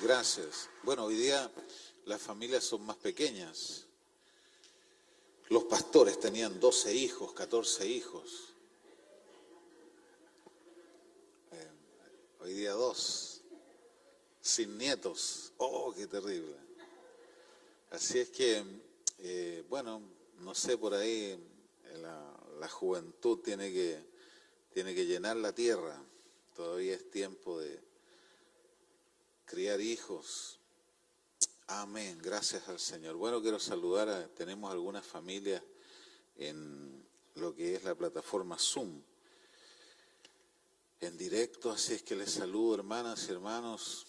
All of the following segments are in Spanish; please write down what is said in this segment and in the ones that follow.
Gracias. Bueno, hoy día las familias son más pequeñas. Los pastores tenían 12 hijos, 14 hijos. Hoy día 2, sin nietos. ¡Oh, qué terrible! Así es que, bueno, no sé, por ahí la juventud tiene que llenar la tierra. Todavía es tiempo de criar hijos. Amén, gracias al Señor. Bueno, quiero saludar, tenemos algunas familias en lo que es la plataforma Zoom, en directo, así es que les saludo, hermanas y hermanos,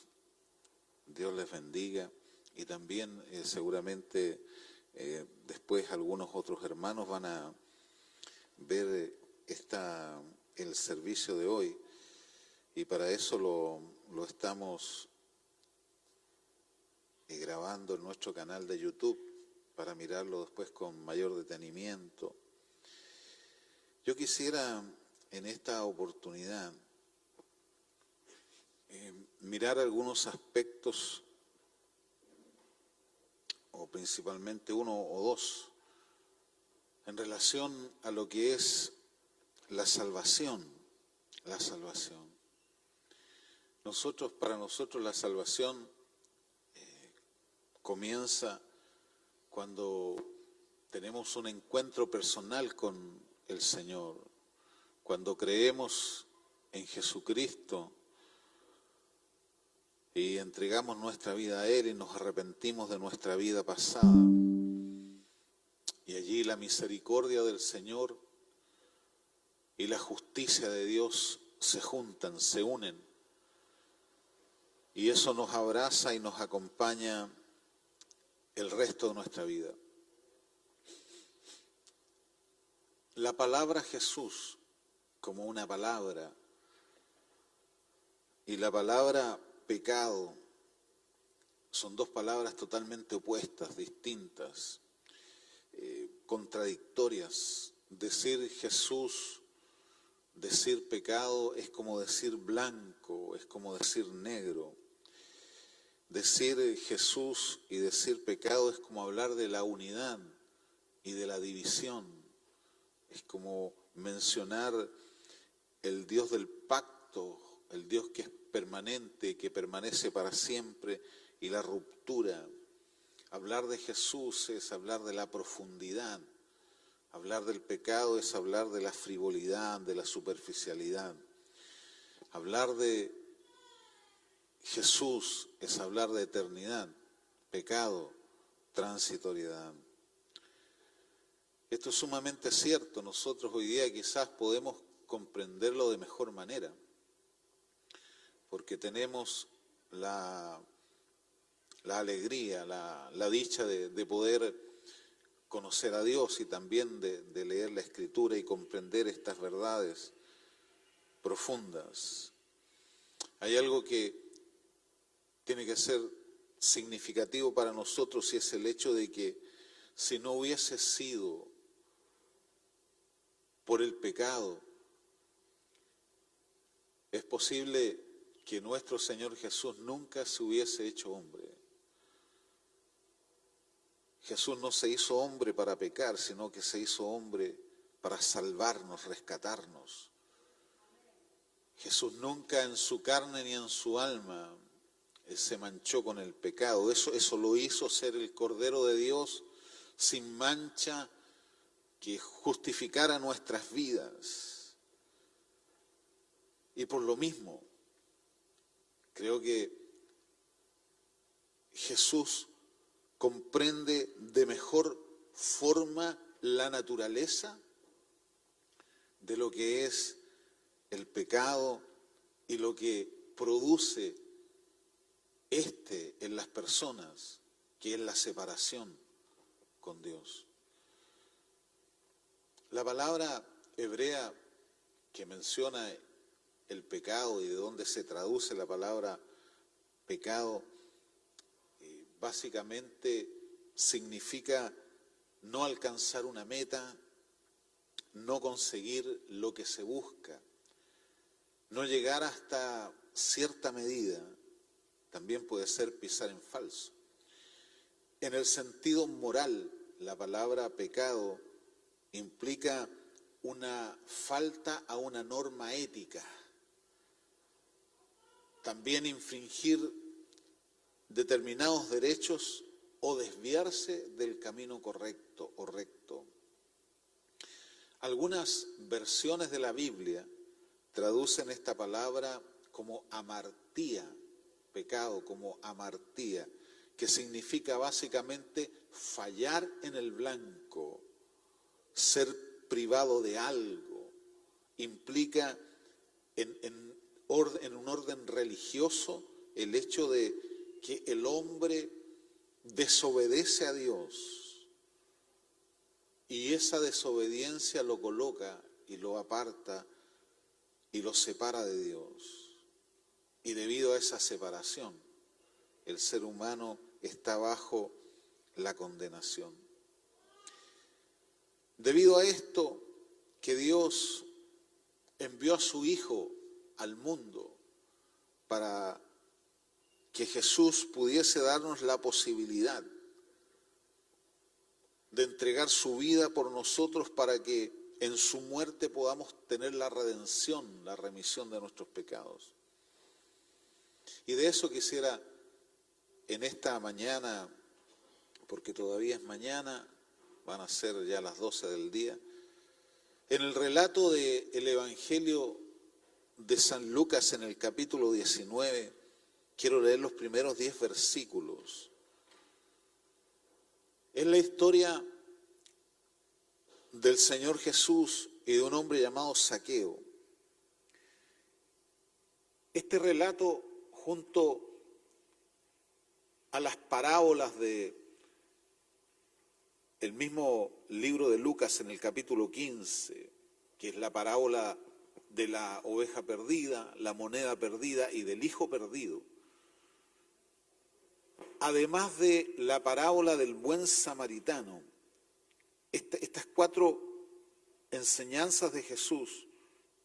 Dios les bendiga, y también seguramente después algunos otros hermanos van a ver el servicio de hoy, y para eso lo estamos grabando en nuestro canal de YouTube para mirarlo después con mayor detenimiento. Yo quisiera en esta oportunidad mirar algunos aspectos, o principalmente uno o dos, en relación a lo que es la salvación. La salvación. Para nosotros la salvación comienza cuando tenemos un encuentro personal con el Señor, cuando creemos en Jesucristo y entregamos nuestra vida a Él y nos arrepentimos de nuestra vida pasada. Y allí la misericordia del Señor y la justicia de Dios se juntan, se unen. Y eso nos abraza y nos acompaña el resto de nuestra vida. La palabra Jesús como una palabra y la palabra pecado son dos palabras totalmente opuestas, distintas, contradictorias. Decir Jesús, decir pecado es como decir blanco, es como decir negro. Decir Jesús y decir pecado es como hablar de la unidad y de la división. Es como mencionar el Dios del pacto, el Dios que es permanente, que permanece para siempre, y la ruptura. Hablar de Jesús es hablar de la profundidad. Hablar del pecado es hablar de la frivolidad, de la superficialidad. Hablar de Jesús es hablar de eternidad, pecado, transitoriedad. Esto es sumamente cierto. Nosotros hoy día quizás podemos comprenderlo de mejor manera, porque tenemos la alegría, la dicha de poder conocer a Dios y también de leer la Escritura y comprender estas verdades profundas. Hay algo que tiene que ser significativo para nosotros, y es el hecho de que si no hubiese sido por el pecado, es posible que nuestro Señor Jesús nunca se hubiese hecho hombre. Jesús no se hizo hombre para pecar, sino que se hizo hombre para salvarnos, rescatarnos. Jesús nunca en su carne ni en su alma se manchó con el pecado. Eso lo hizo ser el Cordero de Dios sin mancha, que justificara nuestras vidas. Y por lo mismo, creo que Jesús comprende de mejor forma la naturaleza de lo que es el pecado y lo que produce en las personas, que es la separación con Dios. La palabra hebrea que menciona el pecado y de dónde se traduce la palabra pecado, básicamente significa no alcanzar una meta, no conseguir lo que se busca, no llegar hasta cierta medida, también puede ser pisar en falso. En el sentido moral, la palabra pecado implica una falta a una norma ética. También infringir determinados derechos o desviarse del camino correcto o recto. Algunas versiones de la Biblia traducen esta palabra como amartía, pecado como amartía, que significa básicamente fallar en el blanco, ser privado de algo. Implica en un orden religioso el hecho de que el hombre desobedece a Dios y esa desobediencia lo coloca y lo aparta y lo separa de Dios. Y debido a esa separación, el ser humano está bajo la condenación. Debido a esto, que Dios envió a su Hijo al mundo para que Jesús pudiese darnos la posibilidad de entregar su vida por nosotros para que en su muerte podamos tener la redención, la remisión de nuestros pecados. Y de eso quisiera en esta mañana, porque todavía es mañana, van a ser ya las 12 del día, en el relato del Evangelio de San Lucas en el capítulo 19, quiero leer los primeros 10 versículos. Es la historia del Señor Jesús y de un hombre llamado Zaqueo. Este relato, junto a las parábolas de el mismo libro de Lucas en el capítulo 15, que es la parábola de la oveja perdida, la moneda perdida y del hijo perdido, además de la parábola del buen samaritano, estas 4 enseñanzas de Jesús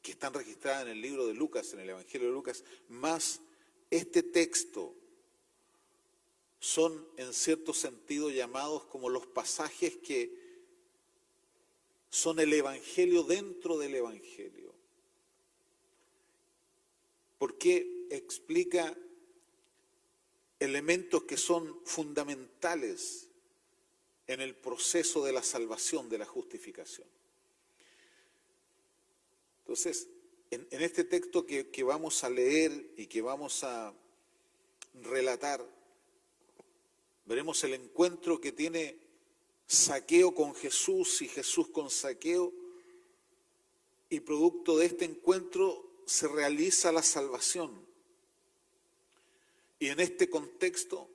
que están registradas en el libro de Lucas, en el Evangelio de Lucas, más este texto, son en cierto sentido llamados como los pasajes que son el Evangelio dentro del Evangelio. Porque explica elementos que son fundamentales en el proceso de la salvación, de la justificación. Entonces, en este texto que vamos a leer y que vamos a relatar, veremos el encuentro que tiene Zaqueo con Jesús y Jesús con Zaqueo, y producto de este encuentro se realiza la salvación. Y en este contexto,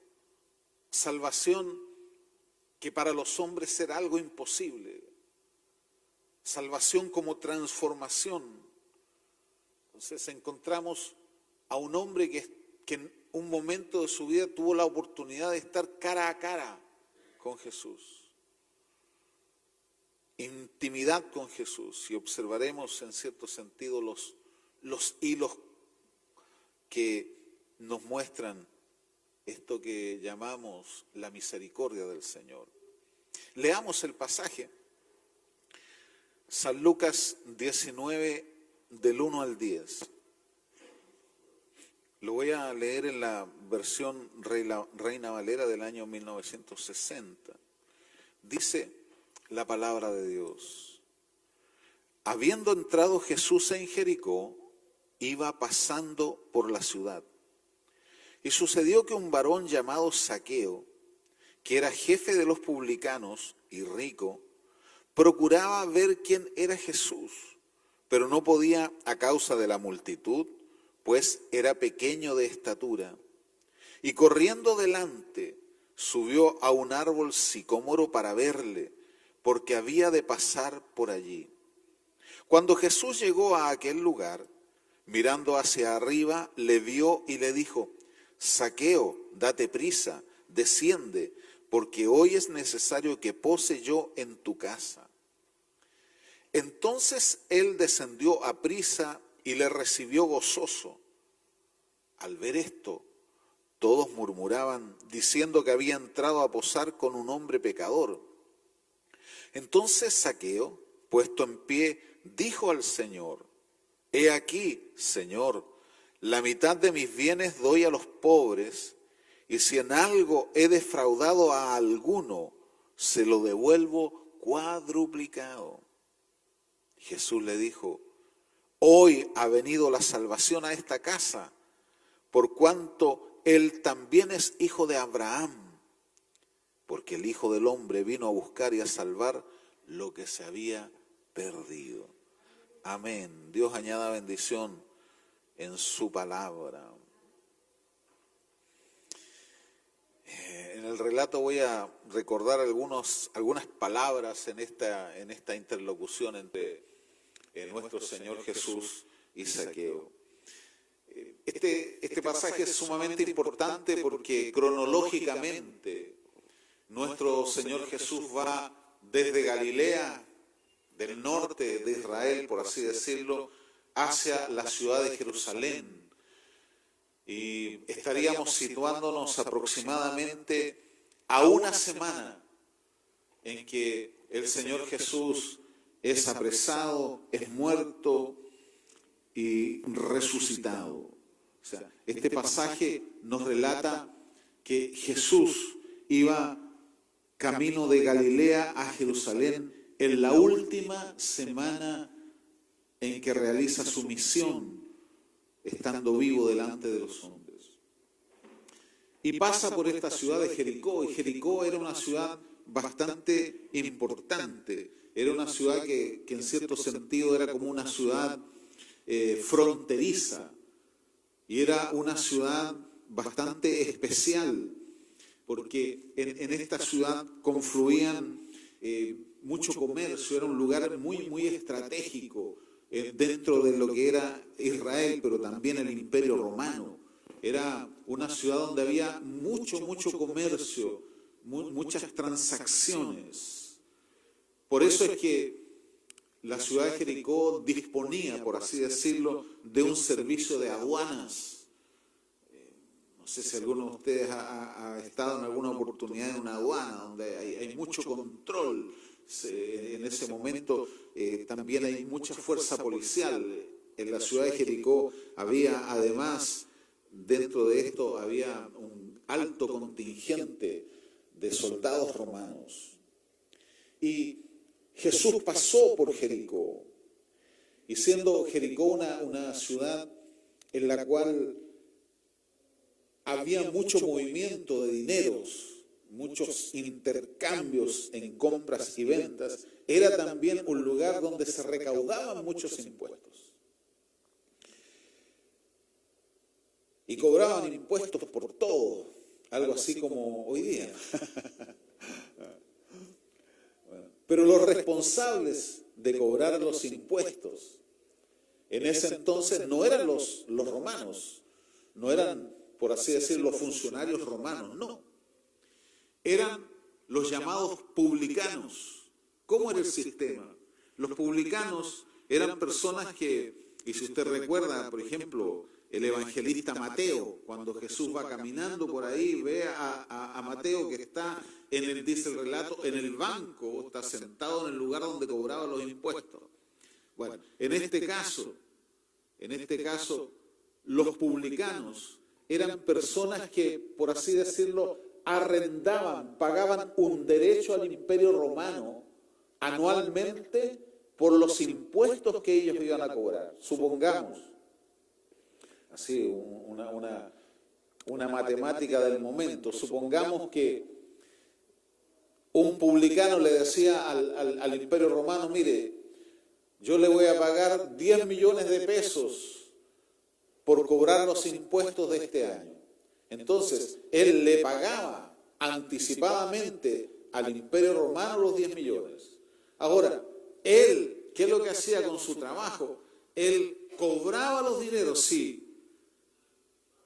salvación que para los hombres era algo imposible, salvación como transformación. Entonces encontramos a un hombre que en un momento de su vida tuvo la oportunidad de estar cara a cara con Jesús, intimidad con Jesús, y observaremos en cierto sentido los hilos que nos muestran esto que llamamos la misericordia del Señor. Leamos el pasaje, San Lucas 19, del 1 al 10. Lo voy a leer en la versión Reina Valera del año 1960. Dice la palabra de Dios: habiendo entrado Jesús en Jericó, iba pasando por la ciudad. Y sucedió que un varón llamado Zaqueo, que era jefe de los publicanos y rico, procuraba ver quién era Jesús, pero no podía a causa de la multitud, pues era pequeño de estatura. Y corriendo delante, subió a un árbol sicómoro para verle, porque había de pasar por allí. Cuando Jesús llegó a aquel lugar, mirando hacia arriba, le vio y le dijo: Zaqueo, date prisa, desciende, porque hoy es necesario que pose yo en tu casa. Entonces él descendió aprisa y le recibió gozoso. Al ver esto, Todos murmuraban, diciendo que había entrado a posar con un hombre pecador. Entonces Zaqueo, puesto en pie, dijo al Señor: He aquí, Señor, la mitad de mis bienes doy a los pobres, y si en algo he defraudado a alguno, se lo devuelvo cuadruplicado. Jesús le dijo: Hoy ha venido la salvación a esta casa, por cuanto él también es hijo de Abraham, porque el Hijo del Hombre vino a buscar y a salvar lo que se había perdido. Amén. Dios añada bendición en su palabra. En el relato voy a recordar algunas palabras en esta interlocución entre nuestro Señor Jesús y Zaqueo. Este pasaje es sumamente importante porque cronológicamente nuestro Señor Jesús va desde Galilea, del norte de Israel, por así decirlo, hacia la ciudad de Jerusalén. Y estaríamos situándonos aproximadamente a una semana en que el Señor Jesús es apresado, es muerto y resucitado. O sea, este pasaje nos relata que Jesús iba camino de Galilea a Jerusalén en la última semana en que realiza su misión, estando vivo delante de los hombres. Y pasa por esta ciudad de Jericó, y Jericó era una ciudad bastante importante, era una ciudad que en cierto sentido era como una ciudad fronteriza, y era una ciudad bastante especial, porque en esta ciudad confluían mucho comercio, era un lugar muy estratégico dentro de lo que era Israel, pero también el Imperio Romano. Era una ciudad donde había mucho comercio, muchas transacciones. Por eso es que la ciudad de Jericó disponía, por así decirlo, de un servicio de aduanas. No sé si alguno de ustedes ha estado en alguna oportunidad en una aduana donde hay mucho control. En ese momento también hay mucha fuerza policial. En la ciudad de Jericó había además, dentro de esto, había un alto contingente de soldados romanos. Y Jesús pasó por Jericó, y siendo Jericó una ciudad en la cual había mucho movimiento de dineros, muchos intercambios en compras y ventas, era también un lugar donde se recaudaban muchos impuestos. Y cobraban impuestos por todo, algo así como hoy día. Pero los responsables de cobrar los impuestos en ese entonces no eran los romanos, no eran, por así decirlo, los funcionarios romanos, no. Eran los llamados publicanos. ¿Cómo era el sistema? Los publicanos eran personas que, y si usted recuerda, por ejemplo, el evangelista Mateo, cuando Jesús va caminando por ahí, ve a Mateo que está, dice el relato, en el banco, está sentado en el lugar donde cobraba los impuestos. Bueno, en este caso, los publicanos eran personas que, por así decirlo, arrendaban, pagaban un derecho al Imperio Romano anualmente por los impuestos que ellos iban a cobrar. Supongamos, así, una matemática del momento, supongamos que un publicano le decía al Imperio Romano: mire, yo le voy a pagar 10 millones de pesos por cobrar los impuestos de este año. Entonces, él le pagaba anticipadamente al Imperio Romano los 10 millones. Ahora, él, ¿qué es lo que hacía con su trabajo? Él cobraba los dineros, sí,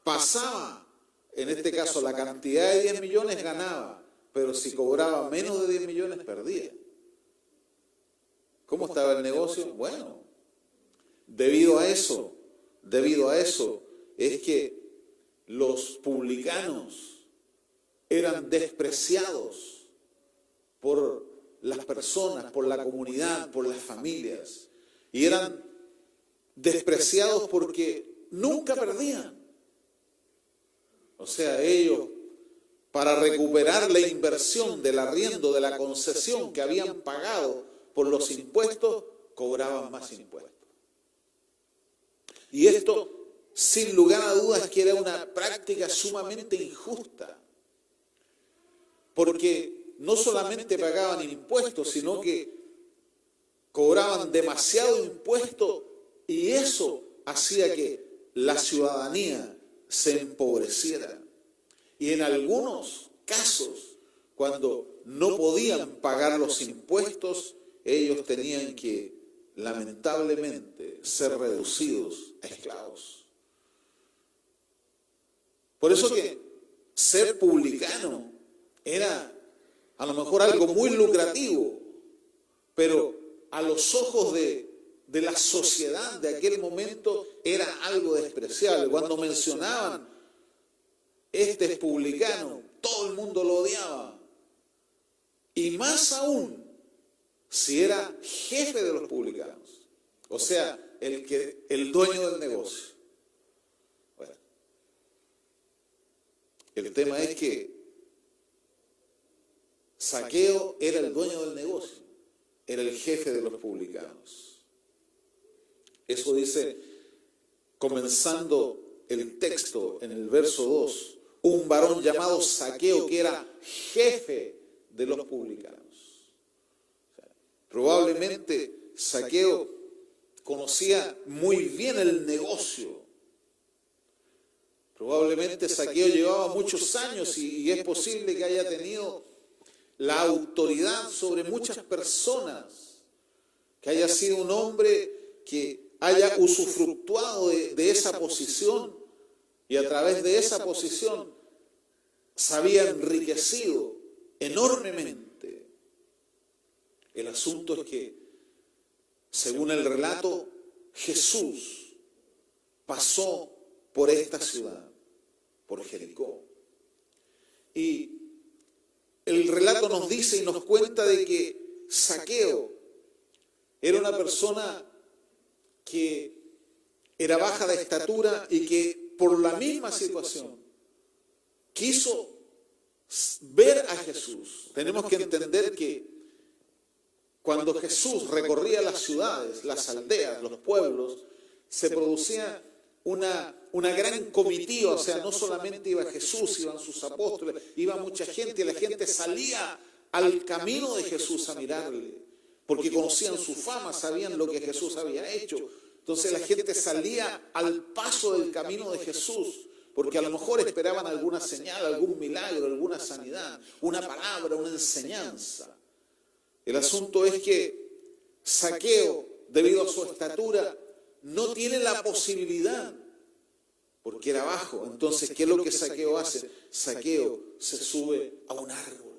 pasaba, en este caso, la cantidad de 10 millones ganaba, pero si cobraba menos de 10 millones perdía. ¿Cómo estaba el negocio? Bueno, debido a eso es que los publicanos eran despreciados por las personas, por la comunidad, por las familias. Y eran despreciados porque nunca perdían. O sea, ellos, para recuperar la inversión del arriendo, de la concesión que habían pagado por los impuestos, cobraban más impuestos. Y esto, sin lugar a dudas, que era una práctica sumamente injusta. Porque no solamente pagaban impuestos, sino que cobraban demasiado impuesto y eso hacía que la ciudadanía se empobreciera. Y en algunos casos, cuando no podían pagar los impuestos, ellos tenían que, lamentablemente, ser reducidos a esclavos. Por eso que ser publicano era a lo mejor algo muy lucrativo, pero a los ojos de la sociedad de aquel momento era algo despreciable. Cuando mencionaban, este es publicano, todo el mundo lo odiaba. Y más aún, si era jefe de los publicanos, o sea, el dueño del negocio. Bueno, el tema es que Zaqueo era el dueño del negocio, era el jefe de los publicanos. Eso dice, comenzando el texto en el verso 2, un varón llamado Zaqueo que era jefe de los publicanos. O sea, probablemente Zaqueo conocía muy bien el negocio. Probablemente Zaqueo llevaba muchos años y es posible que haya tenido la autoridad sobre muchas personas, que haya sido un hombre que haya usufructuado de esa posición y a través de esa posición se había enriquecido enormemente. El asunto es que, según el relato, Jesús pasó por esta ciudad, por Jericó. Y el relato nos dice y nos cuenta de que Zaqueo era una persona que era baja de estatura y que por la misma situación quiso ver a Jesús. Tenemos que entender que cuando Jesús recorría las ciudades, las aldeas, los pueblos, se producía una gran comitiva, o sea, no solamente iba Jesús, iban sus apóstoles, iba mucha gente, y la gente salía al camino de Jesús a mirarle, porque conocían su fama, sabían lo que Jesús había hecho. Entonces la gente salía al paso del camino de Jesús, porque a lo mejor esperaban alguna señal, algún milagro, alguna sanidad, una palabra, una enseñanza. El asunto es que Zaqueo, debido a su estatura, no tiene la posibilidad, porque era bajo. Entonces, ¿qué es lo que Zaqueo hace? Zaqueo se sube a un árbol.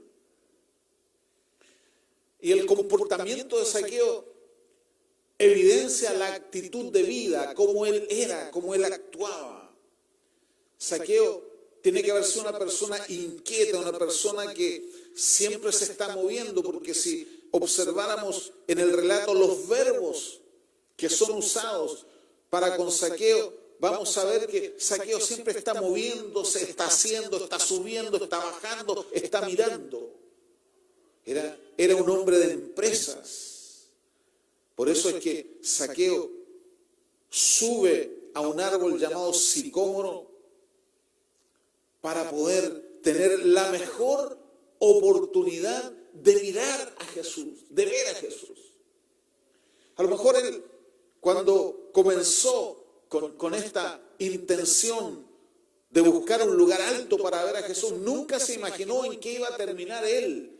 Y el comportamiento de Zaqueo evidencia la actitud de vida, cómo él era, cómo él actuaba. Zaqueo tiene que haber sido una persona inquieta, una persona que siempre se está moviendo, porque si observáramos en el relato los verbos que son usados para con Zaqueo, vamos a ver que Zaqueo siempre está moviéndose, está haciendo, está subiendo, está bajando, está mirando. Era un hombre de empresas. Por eso es que Zaqueo sube a un árbol llamado sicómoro para poder tener la mejor oportunidad de mirar a Jesús, de ver a Jesús. A lo mejor él, cuando comenzó con esta intención de buscar un lugar alto para ver a Jesús, nunca se imaginó en qué iba a terminar él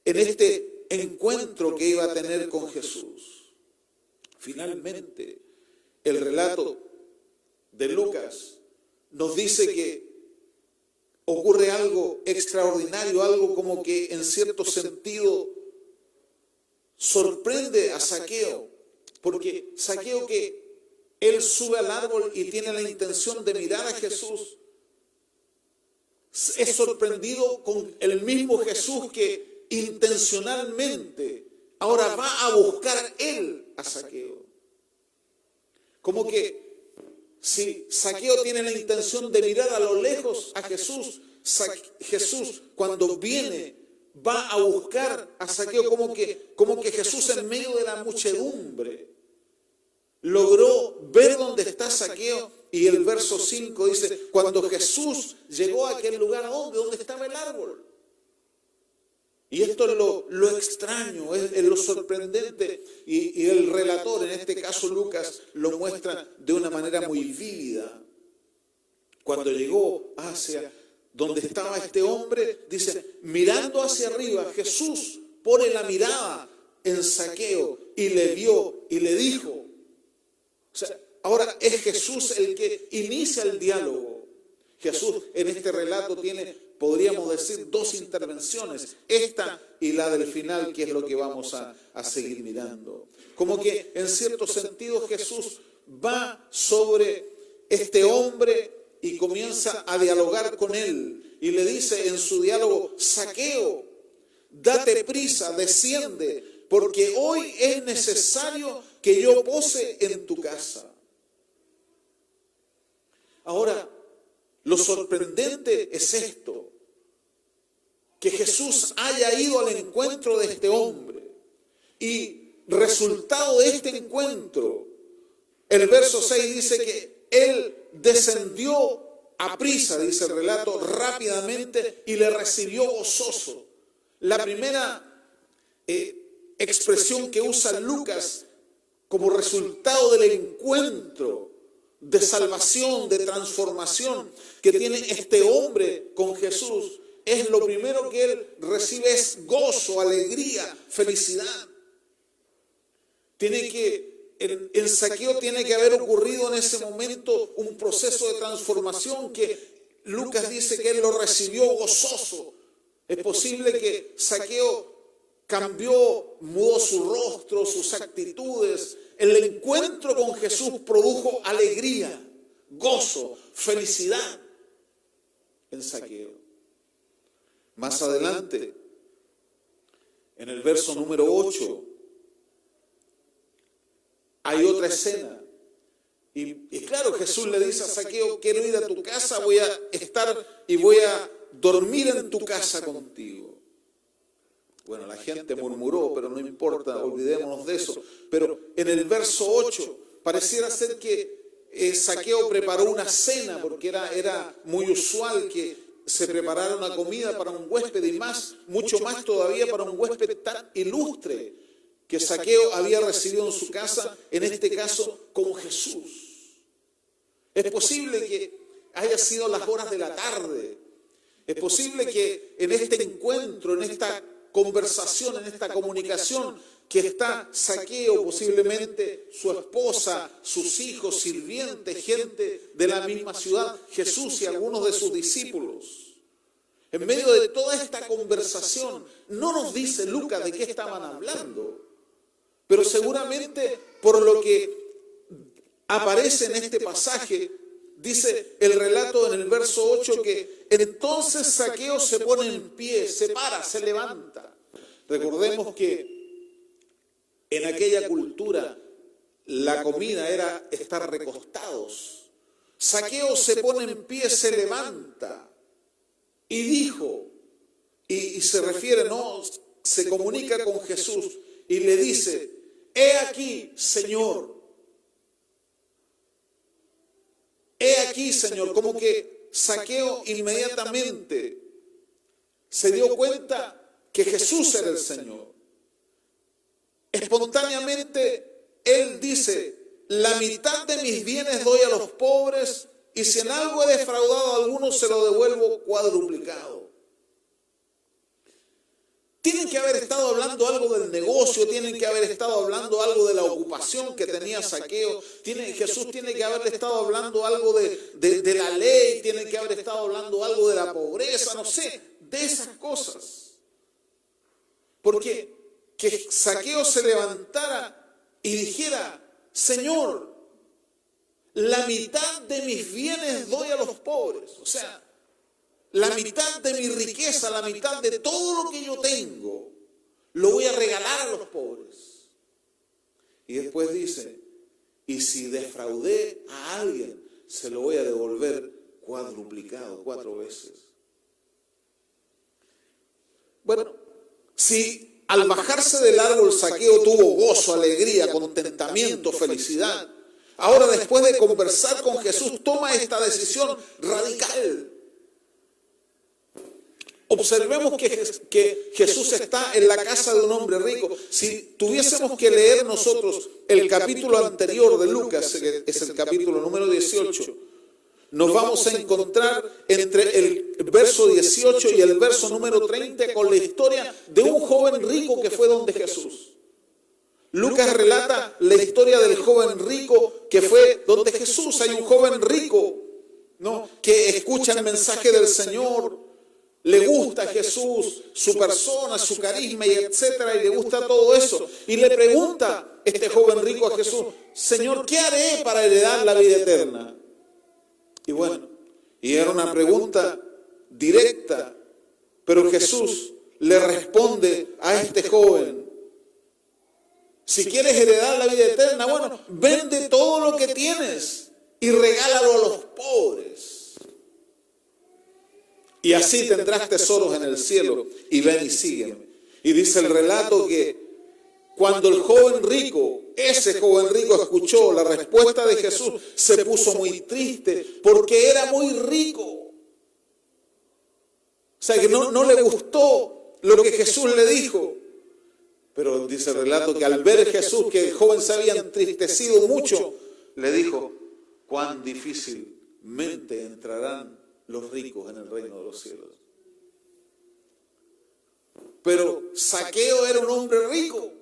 en este encuentro que iba a tener con Jesús. Finalmente, el relato de Lucas nos dice que ocurre algo extraordinario, algo como que en cierto sentido sorprende a Zaqueo, porque Zaqueo, que él sube al árbol y tiene la intención de mirar a Jesús, es sorprendido con el mismo Jesús que intencionalmente ahora va a buscar él a Zaqueo. Como que si Zaqueo tiene la intención de mirar a lo lejos a Jesús, Jesús cuando viene va a buscar a Zaqueo, como que Jesús en medio de la muchedumbre logró ver dónde está Zaqueo. Y el verso 5 dice, cuando Jesús llegó a aquel lugar, ¿dónde estaba el árbol? Y esto es lo extraño, es lo sorprendente. Y el relator, en este caso Lucas, lo muestra de una manera muy vívida. Cuando llegó hacia donde estaba este hombre, dice, mirando hacia arriba, Jesús pone la mirada en Zaqueo y le vio y le dijo. O sea, ahora es Jesús el que inicia el diálogo. Jesús en este relato tiene, podríamos decir, dos intervenciones, esta y la del final, que es lo que vamos a seguir mirando. Como que en cierto sentido Jesús va sobre este hombre y comienza a dialogar con él. Y le dice en su diálogo, Zaqueo, date prisa, desciende, porque hoy es necesario que yo pose en tu casa. Ahora, lo sorprendente es esto, que Jesús haya ido al encuentro de este hombre y resultado de este encuentro, el verso 6 dice que él descendió a prisa, dice el relato, rápidamente y le recibió gozoso. La primera expresión que usa Lucas como resultado del encuentro de salvación, de transformación que tiene este hombre con Jesús, es lo primero que él recibe es gozo, alegría, felicidad. En Zaqueo tiene que haber ocurrido en ese momento un proceso de transformación que Lucas dice que él lo recibió gozoso. Es posible que Zaqueo cambió, mudó su rostro, sus actitudes. El encuentro con Jesús produjo alegría, gozo, felicidad en Zaqueo. Más adelante, en el verso número 8, hay otra escena. Y claro, Jesús le dice a Zaqueo, quiero ir a tu casa, voy a estar y voy a dormir en tu casa contigo. Bueno, la gente murmuró, pero no importa, olvidémonos de eso. Pero en el verso 8 pareciera ser que Zaqueo preparó una cena, porque era muy usual que se preparara una comida para un huésped y mucho más todavía para un huésped tan ilustre que Zaqueo había recibido en su casa, en este caso con Jesús. Es posible que haya sido las horas de la tarde. Es posible que en este encuentro, en esta conversación, en esta comunicación, que está Zaqueo, posiblemente su esposa, sus hijos, sirvientes, gente de la misma ciudad, Jesús y algunos de sus discípulos. En medio de toda esta conversación, no nos dice Lucas de qué estaban hablando, pero seguramente por lo que aparece en este pasaje, dice el relato en el verso 8 que entonces Zaqueo se pone en pie, se para, se levanta. Recordemos que en aquella cultura la comida era estar recostados. Zaqueo se pone en pie, se levanta y dijo, y se refiere, no, se comunica con Jesús y le dice, he aquí, Señor. He aquí, Señor, como que Zaqueo inmediatamente se dio cuenta que Jesús era el Señor. Espontáneamente, él dice, la mitad de mis bienes doy a los pobres y si en algo he defraudado a algunos se lo devuelvo cuadruplicado. Tienen que haber estado hablando algo del negocio, tienen que haber estado hablando algo de la ocupación que tenía Zaqueo. Jesús tiene que haber estado hablando algo de la ley, tiene que haber estado hablando algo de la pobreza, no sé, de esas cosas. Porque que Zaqueo se levantara y dijera, Señor, la mitad de mis bienes doy a los pobres. O sea, la mitad de mi riqueza, la mitad de todo lo que yo tengo, lo voy a regalar a los pobres. Y después dice, y si defraudé a alguien, se lo voy a devolver cuadruplicado, 4 veces. Bueno, si al bajarse del árbol Zaqueo tuvo gozo, alegría, contentamiento, felicidad, ahora después de conversar con Jesús toma esta decisión radical. Observemos que Jesús está en la casa de un hombre rico. Si tuviésemos que leer nosotros el capítulo anterior de Lucas, que es el capítulo número 18, nos vamos a encontrar entre el verso 18 y el verso número 30 con la historia de un joven rico que fue donde Jesús. Lucas relata la historia del joven rico que fue donde Jesús. Hay un joven rico, ¿no?, que escucha el mensaje del Señor, le gusta a Jesús, su persona, su carisma y etcétera, y le gusta todo eso. Y le pregunta este joven rico a Jesús, Señor, ¿qué haré para heredar la vida eterna? Y bueno, y era una pregunta directa, pero Jesús le responde a este joven, si quieres heredar la vida eterna, bueno, vende todo lo que tienes y regálalo a los pobres. Y así tendrás tesoros en el cielo, y ven y sígueme. Y dice el relato que cuando el joven rico, ese joven rico escuchó la respuesta de Jesús, se puso muy triste porque era muy rico. O sea que no le gustó lo que Jesús le dijo. Pero dice el relato que al ver Jesús que el joven se había entristecido mucho, le dijo, cuán difícilmente entrarán los ricos en el reino de los cielos. Pero Zaqueo era un hombre rico.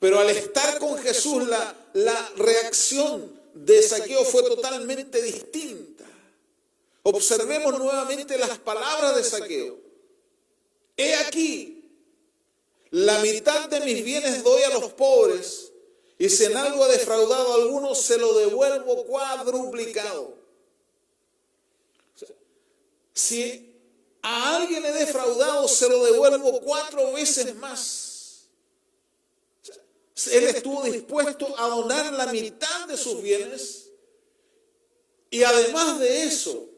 Pero al estar con Jesús, la reacción de Zaqueo fue totalmente distinta. Observemos nuevamente las palabras de Zaqueo. He aquí, la mitad de mis bienes doy a los pobres, y si en algo he defraudado a alguno, se lo devuelvo cuadruplicado. Si a alguien he defraudado, se lo devuelvo 4 veces más. Él estuvo dispuesto a donar la mitad de sus bienes. Y además de eso,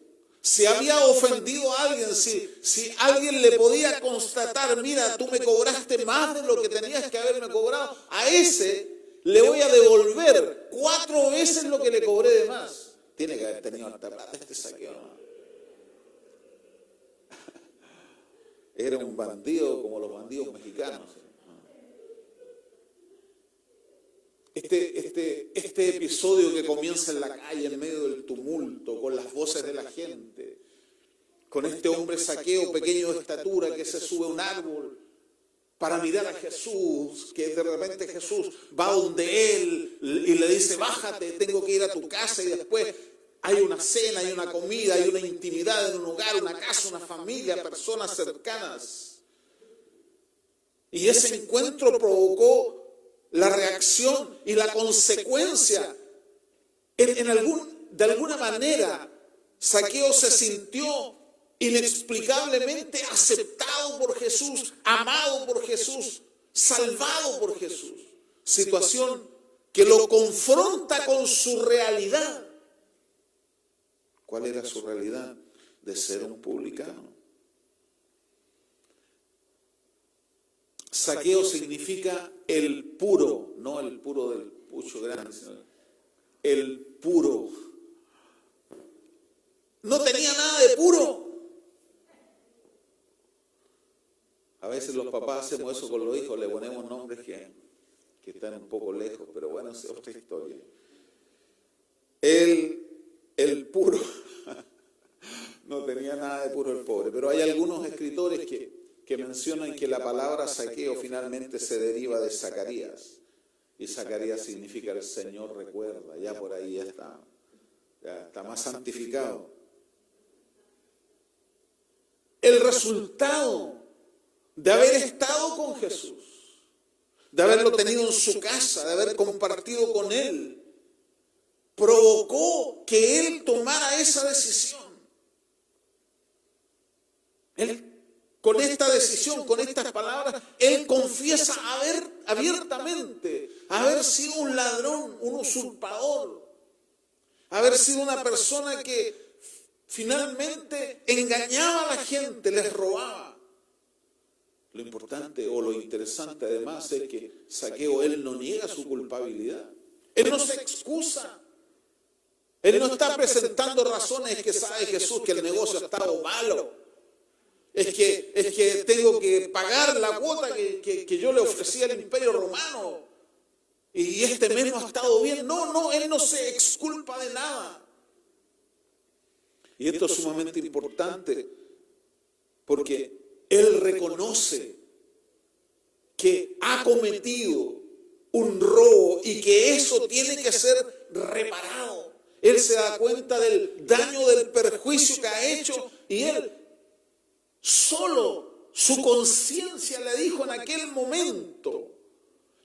si había ofendido a alguien, si alguien le podía constatar, mira, tú me cobraste más de lo que tenías que haberme cobrado, a ese le voy a devolver 4 veces lo que le cobré de más. Tiene que haber tenido harta plata este Zaqueo, ¿no? Era un bandido como los bandidos mexicanos. Este episodio que comienza en la calle, en medio del tumulto, con las voces de la gente, con este hombre Zaqueo, pequeño de estatura, que se sube a un árbol para mirar a Jesús, que de repente Jesús va donde él y le dice, bájate, tengo que ir a tu casa, y después hay una cena, hay una comida, hay una intimidad en un hogar, una casa, una familia, personas cercanas. Y ese encuentro provocó la reacción y la consecuencia. De alguna manera, Zaqueo se sintió inexplicablemente aceptado por Jesús, amado por Jesús, salvado por Jesús. Situación que lo confronta con su realidad. ¿Cuál era su realidad? De ser un publicano. Zaqueo significa el puro, no el puro del pucho grande, sino el puro. No tenía nada de puro. A veces los papás hacemos eso con los hijos, le ponemos nombres que están un poco lejos, pero bueno, es otra historia. El puro, no tenía nada de puro el pobre, pero hay algunos escritores que mencionan que la palabra Zaqueo finalmente se deriva de Zacarías, y Zacarías significa el Señor recuerda, ya por ahí ya está más santificado. El resultado de haber estado con Jesús, de haberlo tenido en su casa, de haber compartido con Él, provocó que él tomara esa decisión. Él, con esta decisión, con estas palabras, él confiesa abiertamente haber sido un ladrón, un usurpador, haber sido una persona que finalmente engañaba a la gente, les robaba. Lo importante o lo interesante además es que Zaqueo, él no niega su culpabilidad. Él no se excusa. Él no está presentando razones que sabe Jesús que el negocio ha estado malo. Es que tengo que pagar la cuota que yo le ofrecí al Imperio Romano. Y este mes no ha estado bien. No, él no se exculpa de nada. Y esto es sumamente importante porque él reconoce que ha cometido un robo y que eso tiene que ser reparado. Él se da cuenta del daño, del perjuicio que ha hecho y él, solo su conciencia le dijo en aquel momento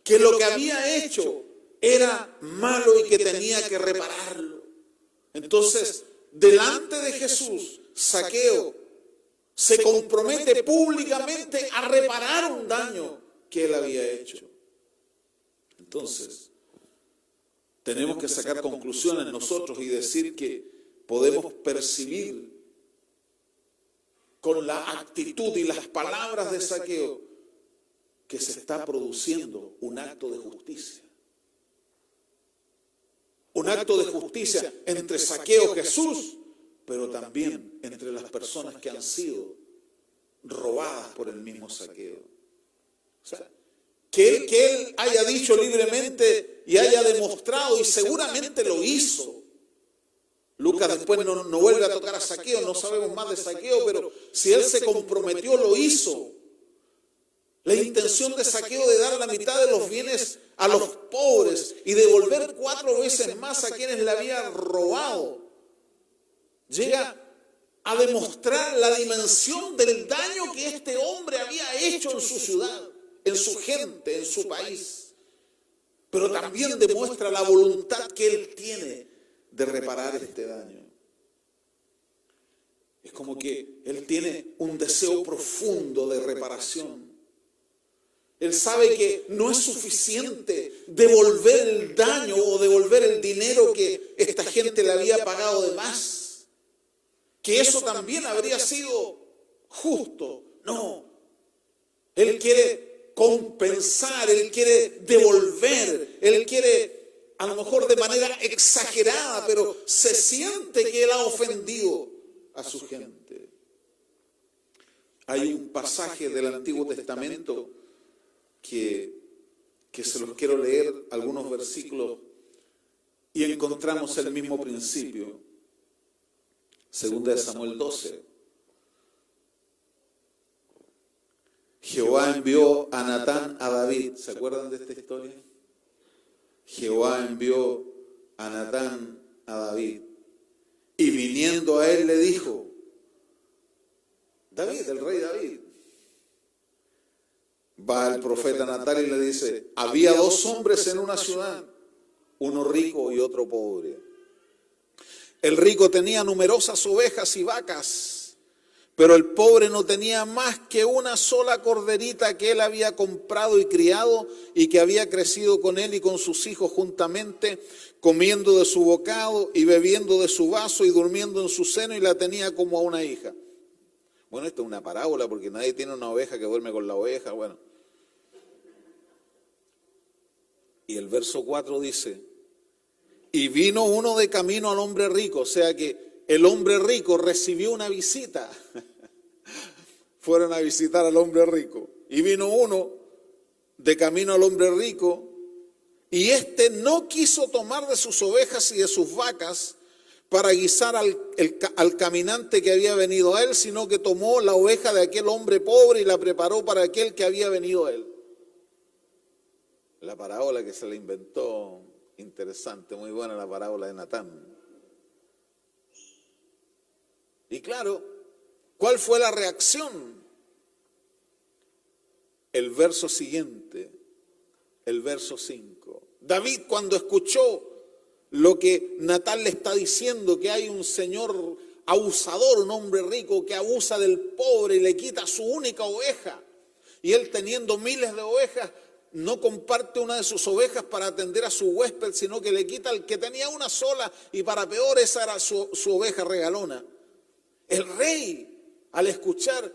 que lo que había hecho era malo y que tenía que repararlo. Entonces, delante de Jesús, Zaqueo se compromete públicamente a reparar un daño que él había hecho. Entonces, tenemos que sacar conclusiones nosotros y decir que podemos percibir con la actitud y las palabras de Zaqueo que se está produciendo un acto de justicia. Un acto de justicia entre Zaqueo y Jesús, pero también entre las personas que han sido robadas por el mismo Zaqueo. O sea, que él haya dicho libremente y haya demostrado, y seguramente lo hizo. Lucas después no vuelve a tocar a Zaqueo, no sabemos más de Zaqueo, pero si él se comprometió, lo hizo. La intención de Zaqueo de dar la mitad de los bienes a los pobres y devolver 4 veces más a quienes le había robado, llega a demostrar la dimensión del daño que este hombre había hecho en su ciudad, en su gente, en su país. Pero también demuestra la voluntad que él tiene de reparar este daño. Es como que él tiene un deseo profundo de reparación. Él sabe que no es suficiente devolver el daño o devolver el dinero que esta gente le había pagado de más. Que eso también habría sido justo. No. Él quiere compensar, él quiere devolver, él quiere, a lo mejor de manera exagerada, pero se siente que él ha ofendido a su gente. Hay un pasaje del Antiguo Testamento que se los quiero leer, algunos versículos, y encontramos el mismo principio. Segunda de Samuel 12. Jehová envió a Natán a David. ¿Se acuerdan de esta historia? Jehová envió a Natán a David. Y viniendo a él le dijo, David, el rey David. Va el profeta Natán y le dice, había 2 hombres en una ciudad, uno rico y otro pobre. El rico tenía numerosas ovejas y vacas, pero el pobre no tenía más que una sola corderita que él había comprado y criado y que había crecido con él y con sus hijos juntamente, comiendo de su bocado y bebiendo de su vaso y durmiendo en su seno, y la tenía como a una hija. Bueno, esto es una parábola porque nadie tiene una oveja que duerme con la oveja. Bueno. Y el verso 4 dice, y vino uno de camino al hombre rico, o sea que el hombre rico recibió una visita. Fueron a visitar al hombre rico. Y vino uno de camino al hombre rico, y éste no quiso tomar de sus ovejas y de sus vacas para guisar al caminante que había venido a él, sino que tomó la oveja de aquel hombre pobre y la preparó para aquel que había venido a él. La parábola que se le inventó, interesante, muy buena la parábola de Natán. Y claro, ¿cuál fue la reacción? El verso siguiente, el verso 5. David, cuando escuchó lo que Natán le está diciendo, que hay un señor abusador, un hombre rico que abusa del pobre y le quita su única oveja. Y él, teniendo miles de ovejas, no comparte una de sus ovejas para atender a su huésped, sino que le quita al que tenía una sola, y para peor esa era su oveja regalona. El rey, al escuchar,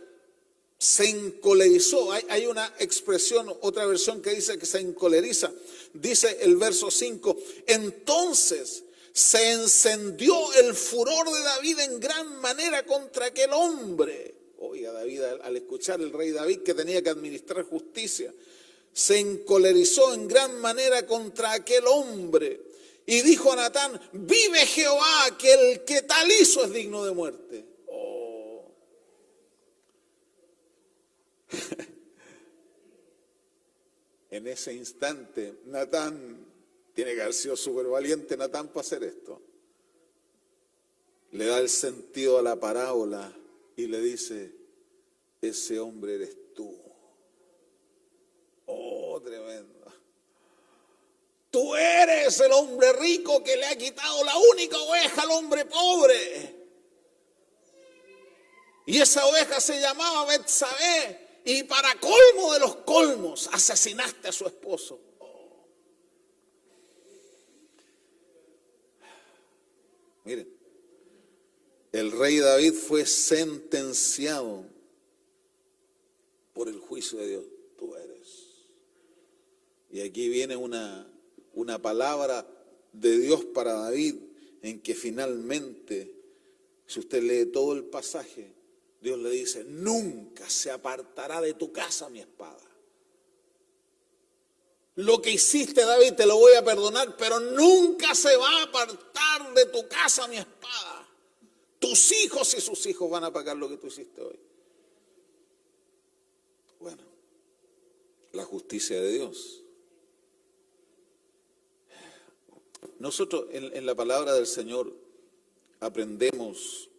se encolerizó. Hay una expresión, otra versión que dice que se encoleriza. Dice el verso 5, entonces se encendió el furor de David en gran manera contra aquel hombre. Oiga, David, al escuchar el rey David que tenía que administrar justicia, se encolerizó en gran manera contra aquel hombre. Y dijo a Natán, vive Jehová, que el que tal hizo es digno de muerte. En ese instante, Natán, tiene que haber sido súper valiente Natán para hacer esto, le da el sentido a la parábola y le dice, ese hombre eres tú. Oh, tremendo. Tú eres el hombre rico que le ha quitado la única oveja al hombre pobre. Y esa oveja se llamaba Betsabé. Y para colmo de los colmos, asesinaste a su esposo. Oh. Miren, el rey David fue sentenciado por el juicio de Dios. Tú eres. Y aquí viene una palabra de Dios para David, en que finalmente, si usted lee todo el pasaje, Dios le dice, nunca se apartará de tu casa mi espada. Lo que hiciste, David, te lo voy a perdonar, pero nunca se va a apartar de tu casa mi espada. Tus hijos y sus hijos van a pagar lo que tú hiciste hoy. Bueno, la justicia de Dios. Nosotros en la palabra del Señor aprendemos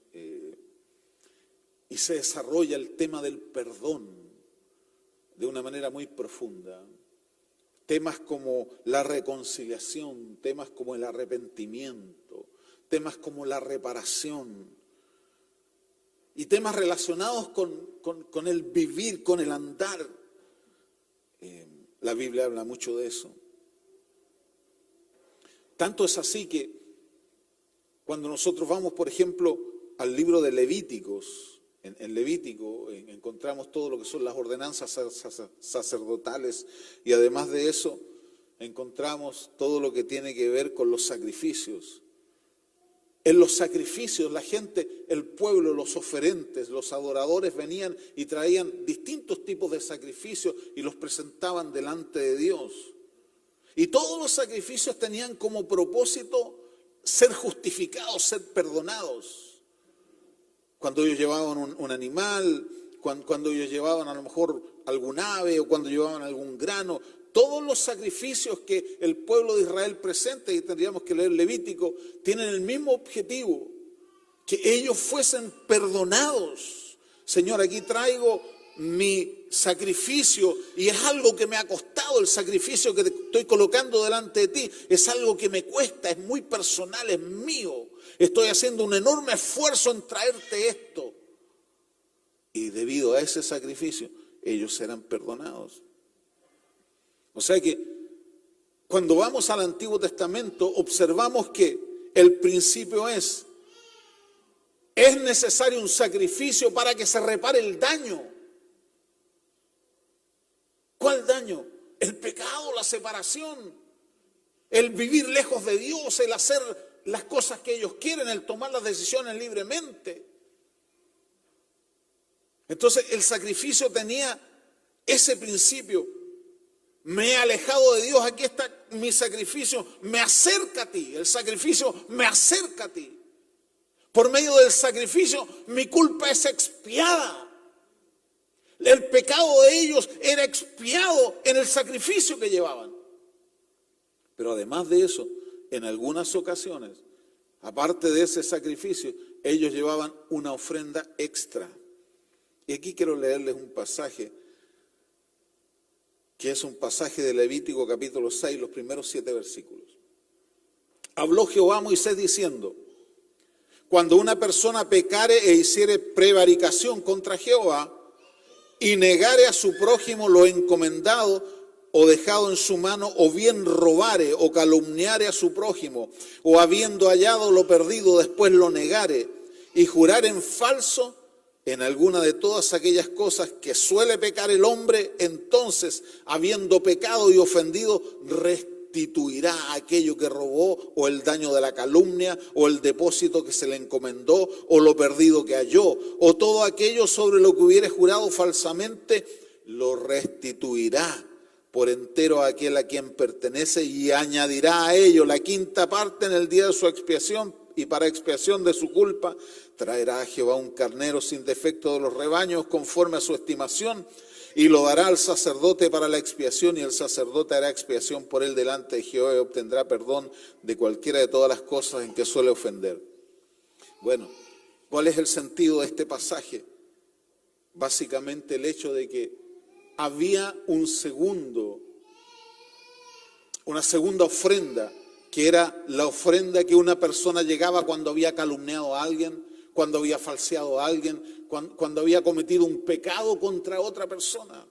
y se desarrolla el tema del perdón de una manera muy profunda. Temas como la reconciliación, temas como el arrepentimiento, temas como la reparación y temas relacionados con el vivir, con el andar. La Biblia habla mucho de eso. Tanto es así que cuando nosotros vamos, por ejemplo, al libro de Levíticos, en Levítico encontramos todo lo que son las ordenanzas sacerdotales y además de eso encontramos todo lo que tiene que ver con los sacrificios. En los sacrificios la gente, el pueblo, los oferentes, los adoradores venían y traían distintos tipos de sacrificios y los presentaban delante de Dios. Y todos los sacrificios tenían como propósito ser justificados, ser perdonados. Cuando ellos llevaban un animal, cuando ellos llevaban a lo mejor algún ave o cuando llevaban algún grano, todos los sacrificios que el pueblo de Israel presenta, y tendríamos que leer Levítico, tienen el mismo objetivo, que ellos fuesen perdonados. Señor, aquí traigo mi sacrificio y es algo que me ha costado, el sacrificio que te estoy colocando delante de ti, es algo que me cuesta, es muy personal, es mío. Estoy haciendo un enorme esfuerzo en traerte esto. Y debido a ese sacrificio, ellos serán perdonados. O sea que cuando vamos al Antiguo Testamento, observamos que el principio es necesario un sacrificio para que se repare el daño. ¿Cuál daño? El pecado, la separación, el vivir lejos de Dios, el hacer las cosas que ellos quieren, el tomar las decisiones libremente. Entonces el sacrificio tenía ese principio. Me he alejado de Dios, aquí está mi sacrificio, me acerca a ti, el sacrificio me acerca a ti. Por medio del sacrificio mi culpa es expiada. El pecado de ellos era expiado en el sacrificio que llevaban. Pero además de eso, en algunas ocasiones, aparte de ese sacrificio, ellos llevaban una ofrenda extra. Y aquí quiero leerles un pasaje, que es un pasaje de Levítico capítulo 6, los primeros 7 versículos. Habló Jehová a Moisés diciendo, cuando una persona pecare e hiciere prevaricación contra Jehová y negare a su prójimo lo encomendado o dejado en su mano, o bien robare o calumniare a su prójimo, o habiendo hallado lo perdido después lo negare, y jurar en falso en alguna de todas aquellas cosas que suele pecar el hombre, entonces, habiendo pecado y ofendido, restituirá aquello que robó, o el daño de la calumnia, o el depósito que se le encomendó, o lo perdido que halló, o todo aquello sobre lo que hubiere jurado falsamente, lo restituirá por entero a aquel a quien pertenece, y añadirá a ello la quinta parte en el día de su expiación, y para expiación de su culpa traerá a Jehová un carnero sin defecto de los rebaños, conforme a su estimación, y lo dará al sacerdote para la expiación, y el sacerdote hará expiación por él delante de Jehová, y obtendrá perdón de cualquiera de todas las cosas en que suele ofender. Bueno, ¿cuál es el sentido de este pasaje? Básicamente el hecho de que había una segunda ofrenda, que era la ofrenda que una persona llegaba cuando había calumniado a alguien, cuando había falseado a alguien, cuando había cometido un pecado contra otra persona.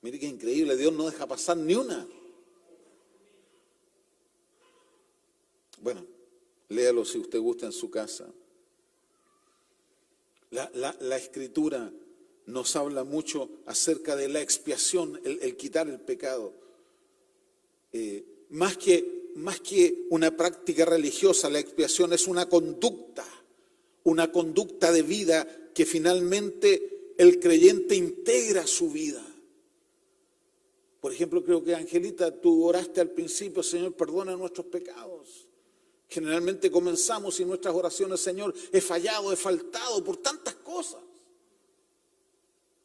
Mire qué increíble, Dios no deja pasar ni una. Bueno, léalo si usted gusta en su casa. La Escritura nos habla mucho acerca de la expiación, el quitar el pecado. Más que una práctica religiosa, la expiación es una conducta de vida que finalmente el creyente integra su vida. Por ejemplo, creo que Angelita, tú oraste al principio, Señor, perdona nuestros pecados. Generalmente comenzamos y nuestras oraciones, Señor, he fallado, he faltado por tantas cosas.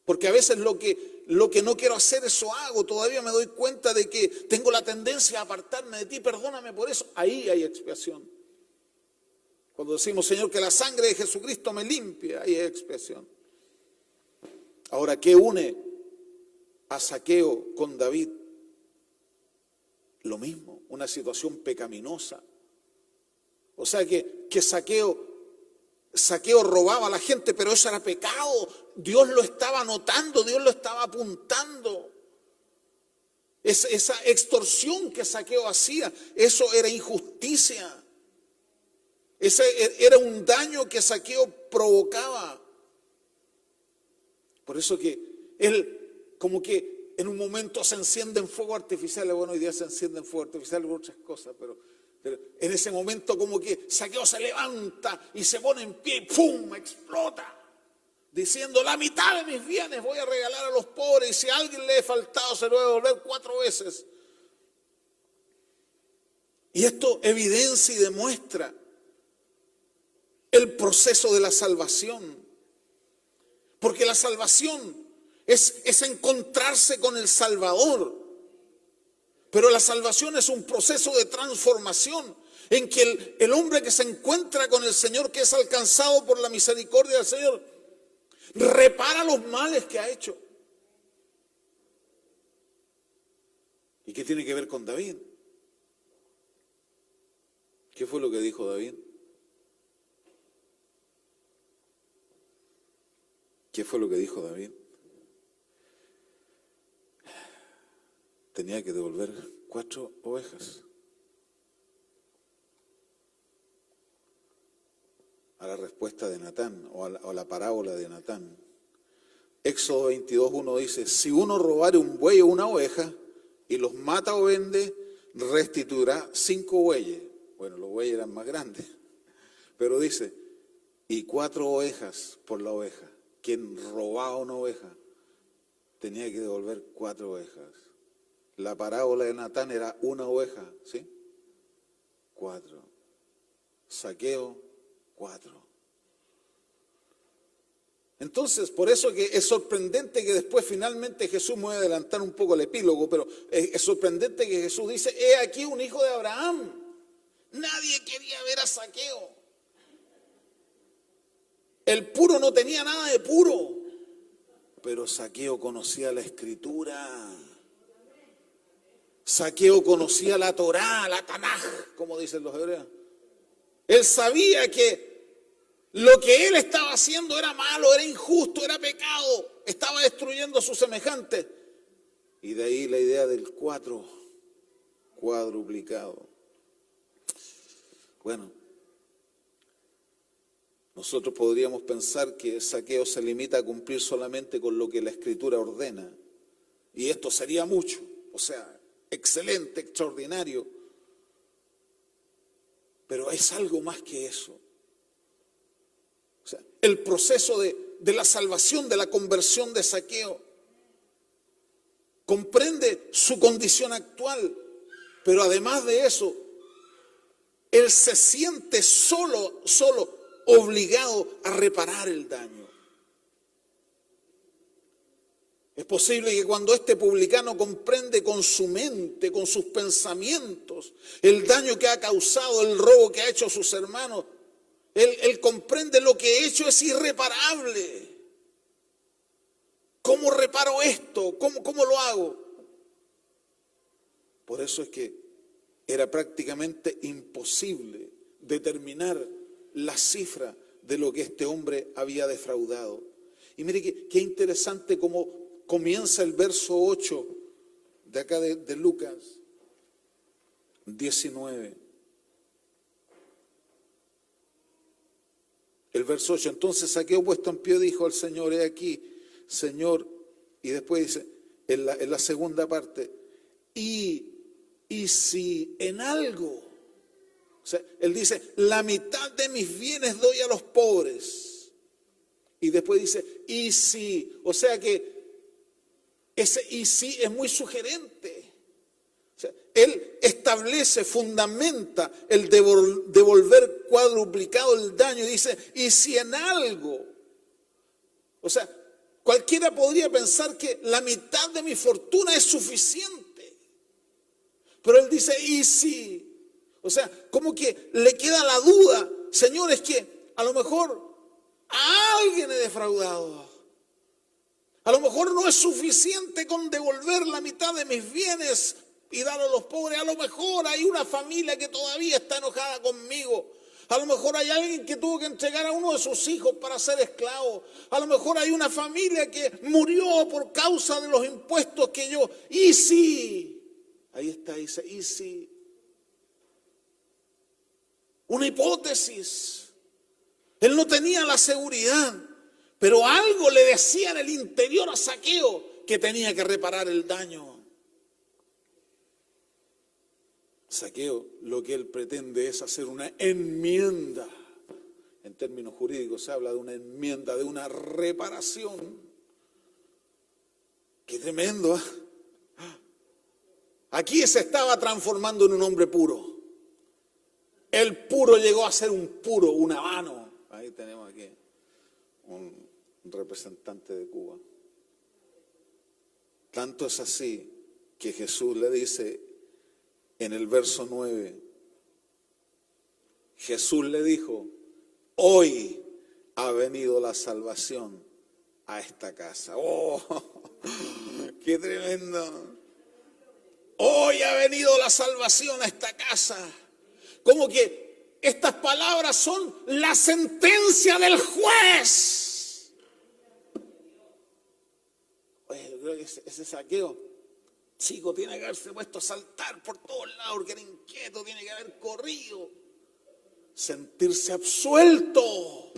Porque a veces lo que no quiero hacer, eso hago. Todavía me doy cuenta de que tengo la tendencia a apartarme de ti. Perdóname por eso. Ahí hay expiación. Cuando decimos, Señor, que la sangre de Jesucristo me limpie, ahí hay expiación. Ahora, ¿qué une a Zaqueo con David? Lo mismo, una situación pecaminosa. O sea que Zaqueo robaba a la gente, pero eso era pecado. Dios lo estaba notando, Dios lo estaba apuntando. Esa extorsión que Zaqueo hacía, eso era injusticia. Ese era un daño que Zaqueo provocaba. Por eso que él, como que en un momento se enciende en fuego artificial. Bueno, hoy día se enciende en fuego artificial por otras cosas, pero en ese momento como que Zaqueo se levanta y se pone en pie y ¡pum!, explota. Diciendo, la mitad de mis bienes voy a regalar a los pobres, y si a alguien le he faltado se lo voy a devolver 4 veces. Y esto evidencia y demuestra el proceso de la salvación. Porque la salvación es encontrarse con el Salvador. Pero la salvación es un proceso de transformación en que el hombre que se encuentra con el Señor, que es alcanzado por la misericordia del Señor, repara los males que ha hecho. ¿Y qué tiene que ver con David? ¿Qué fue lo que dijo David? ¿Qué fue lo que dijo David? Tenía que devolver 4 ovejas. A la respuesta de Natán, o a la parábola de Natán. Éxodo 22:1 dice, si uno robare un buey o una oveja y los mata o vende, restituirá 5 bueyes. Bueno, los bueyes eran más grandes, pero dice, y 4 ovejas por la oveja. Quien robaba una oveja tenía que devolver 4 ovejas. La parábola de Natán era una oveja, ¿sí? 4. Zaqueo, 4. Entonces, por eso que es sorprendente que después finalmente Jesús, me voy a adelantar un poco el epílogo, pero es sorprendente que Jesús dice, he aquí un hijo de Abraham. Nadie quería ver a Zaqueo. El puro no tenía nada de puro, pero Zaqueo conocía la Escritura. Zaqueo conocía la Torá, la Tanaj, como dicen los hebreos. Él sabía que lo que él estaba haciendo era malo, era injusto, era pecado, estaba destruyendo a sus semejantes. Y de ahí la idea del cuadruplicado. Bueno, nosotros podríamos pensar que Zaqueo se limita a cumplir solamente con lo que la Escritura ordena. Y esto sería mucho, o sea, excelente, extraordinario. Pero es algo más que eso. O sea, el proceso de la salvación, de la conversión de Zaqueo, comprende su condición actual, pero además de eso, él se siente solo obligado a reparar el daño. Es posible que cuando este publicano comprende con su mente, con sus pensamientos, el daño que ha causado, el robo que ha hecho a sus hermanos, él comprende lo que he hecho es irreparable. ¿Cómo reparo esto? ¿Cómo lo hago? Por eso es que era prácticamente imposible determinar la cifra de lo que este hombre había defraudado. Y mire qué interesante cómo comienza el verso 8 de acá de Lucas 19. El verso 8, entonces Zaqueo puesto en pie dijo al Señor, he aquí, Señor, y después dice, en la segunda parte, y si en algo, o sea, él dice, la mitad de mis bienes doy a los pobres. Y después dice, y si, o sea que ese y si es muy sugerente. O sea, él establece, fundamenta el devolver cuadruplicado el daño. Dice, y si en algo, o sea, cualquiera podría pensar que la mitad de mi fortuna es suficiente. Pero él dice, y si, o sea, como que le queda la duda, Señor, es que a lo mejor a alguien he defraudado. A lo mejor no es suficiente con devolver la mitad de mis bienes y darlo a los pobres. A lo mejor hay una familia que todavía está enojada conmigo. A lo mejor hay alguien que tuvo que entregar a uno de sus hijos para ser esclavo. A lo mejor hay una familia que murió por causa de los impuestos que yo. Y si, ahí está, dice, y si. Una hipótesis. Él no tenía la seguridad, pero algo le decía en el interior a Zaqueo que tenía que reparar el daño. Zaqueo, lo que él pretende es hacer una enmienda. En términos jurídicos se habla de una enmienda, de una reparación. ¡Qué tremendo! ¿Eh? Aquí se estaba transformando en un hombre puro. El puro llegó a ser un puro, un habano. Ahí tenemos aquí un representante de Cuba. Tanto es así que Jesús le dice en el verso 9, Jesús le dijo, hoy ha venido la salvación a esta casa. ¡Oh! ¡Qué tremendo! Hoy ha venido la salvación a esta casa. Como que estas palabras son la sentencia del juez. Oye, yo creo que ese Zaqueo, chico, tiene que haberse puesto a saltar por todos lados porque era inquieto, tiene que haber corrido. Sentirse absuelto.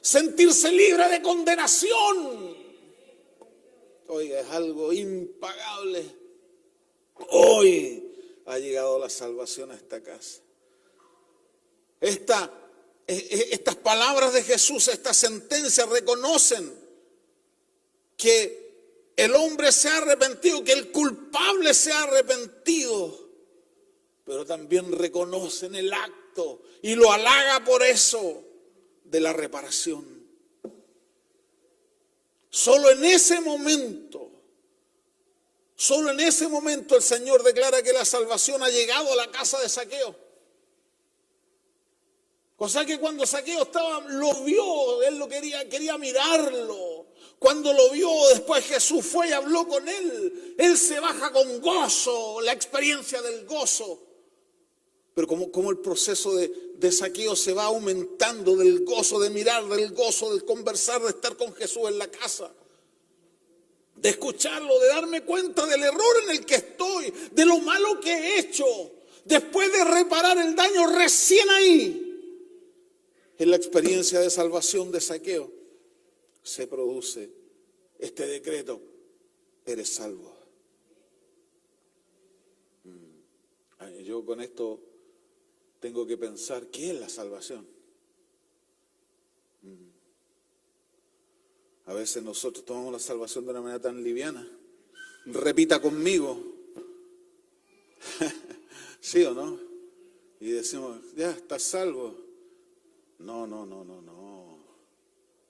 Sentirse libre de condenación. Oiga, es algo impagable. Hoy ha llegado la salvación a esta casa. Estas palabras de Jesús, estas sentencias reconocen que el hombre se ha arrepentido, que el culpable se ha arrepentido, pero también reconocen el acto y lo halaga por eso de la reparación. Solo en ese momento el Señor declara que la salvación ha llegado a la casa de Zaqueo. Cosa que cuando Zaqueo lo vio, él lo quería mirarlo. Cuando lo vio, después Jesús fue y habló con él. Él se baja con gozo, la experiencia del gozo. Pero como el proceso de Zaqueo se va aumentando, del gozo de mirar, del gozo de conversar, de estar con Jesús en la casa, de escucharlo, de darme cuenta del error en el que estoy, de lo malo que he hecho, después de reparar el daño, recién ahí, en la experiencia de salvación de Zaqueo, se produce este decreto: eres salvo. Yo con esto tengo que pensar, ¿qué es la salvación? A veces nosotros tomamos la salvación de una manera tan liviana. Repita conmigo. ¿Sí o no? Y decimos, ya, estás salvo. No.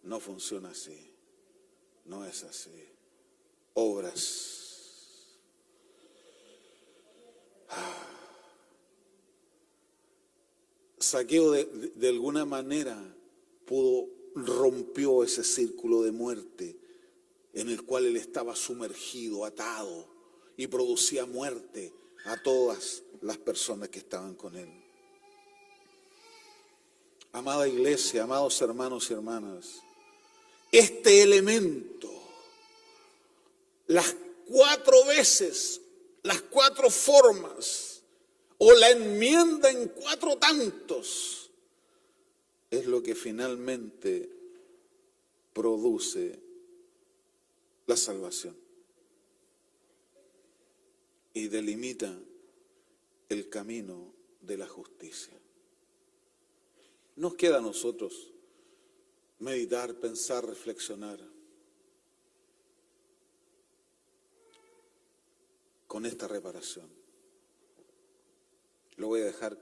No funciona así. No es así. Obras. Zaqueo de alguna manera rompió ese círculo de muerte en el cual él estaba sumergido, atado, y producía muerte a todas las personas que estaban con él. Amada iglesia, amados hermanos y hermanas, este elemento, las 4 veces, las 4 formas, o la enmienda en 4 tantos, es lo que finalmente produce la salvación y delimita el camino de la justicia. Nos queda a nosotros meditar, pensar, reflexionar con esta reparación. Lo voy a dejar